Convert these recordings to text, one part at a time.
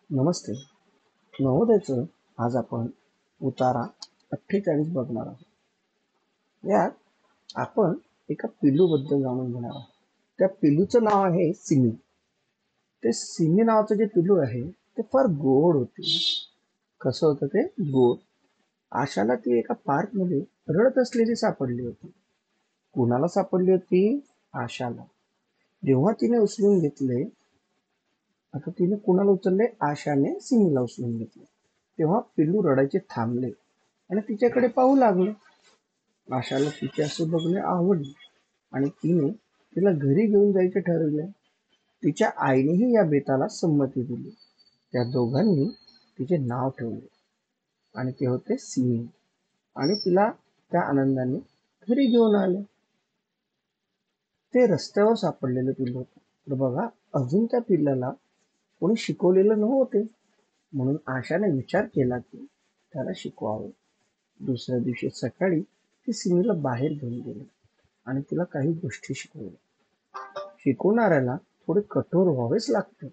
नमस्ते. नवोदयचं आज आपण उतारा 48 बघणार आहोत. यात आपण एका पिल्लूबद्दल जाणून घेणार आहोत. त्या पिल्लूचं नाव आहे सिमी. ते सिमी नावाचं जे पिल्लू आहे ते फार गोड होते. कसं होतं ते गोड. आशाला ती एका पार्कमध्ये रडत असलेली सापडली होती. कुणाला सापडली होती? आशाला. जेव्हा तिने उचलून घेतले, आता तिने कुणाला उचलले? आशाने सिमीला उचलून घेतले. तेव्हा पिल्लू रडायचे थांबले आणि तिच्याकडे पाहू लागले. आशाला तिचे असे बघणे आवडले आणि तिने तिला घरी घेऊन जायचे ठरवले. तिच्या आईनेही या बेताला संमती दिली. त्या दोघांनी तिचे नाव ठेवले आणि ते होते सिमी आणि तिला त्या आनंदाने घरी घेऊन आले. ते रस्त्यावर सापडलेले पिल्लू होते. तर बघा, अजून त्या पिल्लाला कोणी शिकवलेलं नव्हते, म्हणून आशाने विचार केला की त्याला शिकवावे. दुसऱ्या दिवशी सकाळी ती सिमीला बाहेर घेऊन गेली आणि तिला काही गोष्टी शिकवल्या. शिकवणाऱ्याला थोडे कठोर व्हावेच लागते.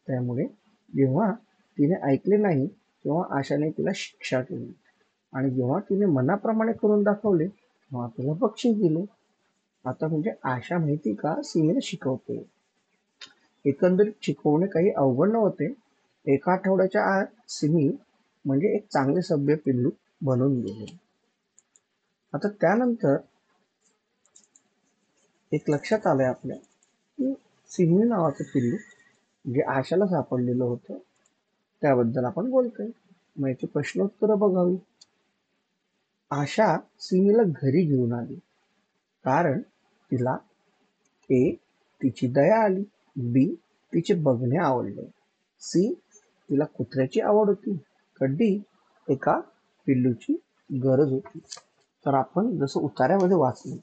त्यामुळे जेव्हा तिने ऐकले नाही तेव्हा आशाने तिला शिक्षा केली आणि जेव्हा तिने मनाप्रमाणे करून दाखवले तेव्हा तिला बक्षीस दिले. आता म्हणजे आशा माहिती का सिमीला शिकवते. एकंदरीत शिकवणे काही अवघड नव्हते. एका आठवड्याच्या आत सिमी म्हणजे एक चांगले सभ्य पिल्लू बनून गेले. आता त्यानंतर एक लक्षात आलंय आपल्या की सिमी नावाचं पिल्लू जे आशाला सापडलेलं होतं त्याबद्दल आपण बोलतोय. मग याची प्रश्नोत्तरं बघावी. आशा सिमीला घरी घेऊन आली कारण तिला ए. तिची दया आली, बी. तिचे बघणे आवडले, सी. तिला कुत्र्याची आवड होती, का डी. एका पिल्लूची गरज होती. तर आपण जसं उतार्यामध्ये वाचलं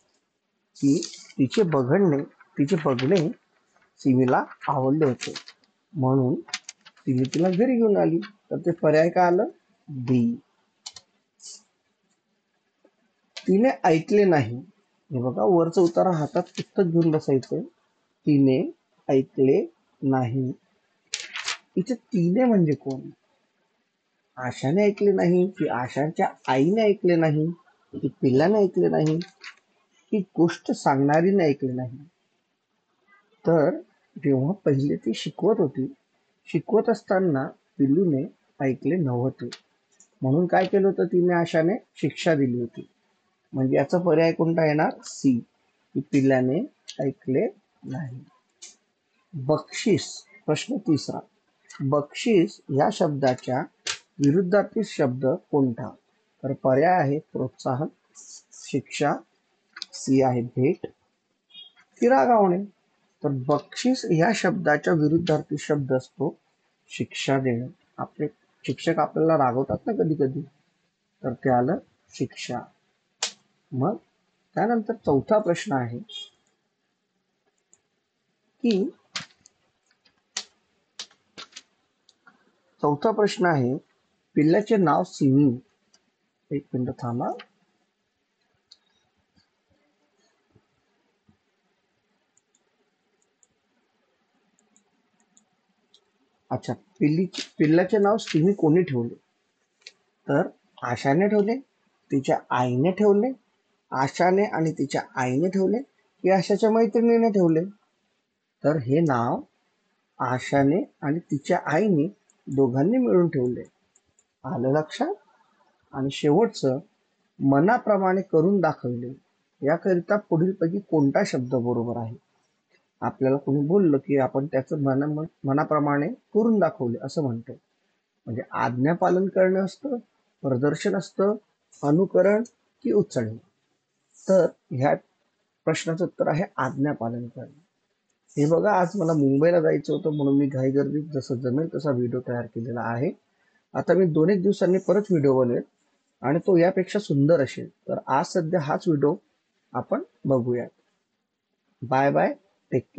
की तिचे बघणे सिमीला आवडले होते म्हणून सिमी तिला घरी घेऊन आली. तर ते पर्याय काय आलं? डी. तिने ऐकले नाही. हे बघा, वरचं उतारा हातात पुस्तक घेऊन बसायचं. तिने ऐकले नाही. इथे तिने म्हणजे कोण? आशाने ऐकले नाही की आशाच्या आईने ऐकले नाही की पिल्लाने ऐकले नाही की गोष्ट सांगणारीने ऐकले नाही? तर जेव्हा पहिले ती शिकवत असताना पिल्लूने ऐकले नव्हते म्हणून काय केलं होतं तिने? आशाने शिक्षा दिली होती. म्हणजे याचा पर्याय कोणता येणार? सी, की पिल्लाने ऐकले नाही. बक्षीस, प्रश्न तिसरा. बक्षीस या शब्दाच्या विरुद्धार्थी शब्द कोणता? तर पर्याय आहे प्रोत्साहन, शिक्षा, सी आहे भेट की रागावणे. तर बक्षीस या शब्दाच्या विरुद्धार्थी शब्द असतो शिक्षा देणे. आपले शिक्षक आपल्याला रागवतात ना कधी कधी, तर ते आलं शिक्षा. मग त्यानंतर चौथा प्रश्न आहे की पिल्लाचे नाव सिमी. एक मिनिट थांबा. अच्छा, पिल्लाचे नाव सिमी कोणी ठेवले? तर आशाने ठेवले, तिच्या आईने ठेवले, आशाने आणि तिच्या आईने ठेवले की आशाच्या मैत्रिणीने ठेवले? तर हे नाव आशाने आणि तिच्या आईने दोघांनी मिळून ठेवले. आलं लक्षात? आणि शेवटचं, मनाप्रमाणे करून दाखवले. याकरिता पुढीलपैकी कोणता शब्द बरोबर आहे? आपल्याला कोणी बोललं की आपण त्याचं मनाप्रमाणे करून दाखवले असं म्हणतो. म्हणजे आज्ञापालन करणं असतं, प्रदर्शन असतं, अनुकरण की उचलणे? तर ह्या प्रश्नाचं उत्तर आहे आज्ञापालन करणे. हे बघा, आज मला मुंबईला जायचं होतं म्हणून मी घाईगर्दीत जसं जमेल तसा व्हिडिओ तयार केलेला आहे. आता मी 2-1 दिवसांनी परत व्हिडिओ बनवेल आणि तो यापेक्षा सुंदर असेल. तर आज सध्या हाच व्हिडिओ आपण बघूयात. Bye bye, take care.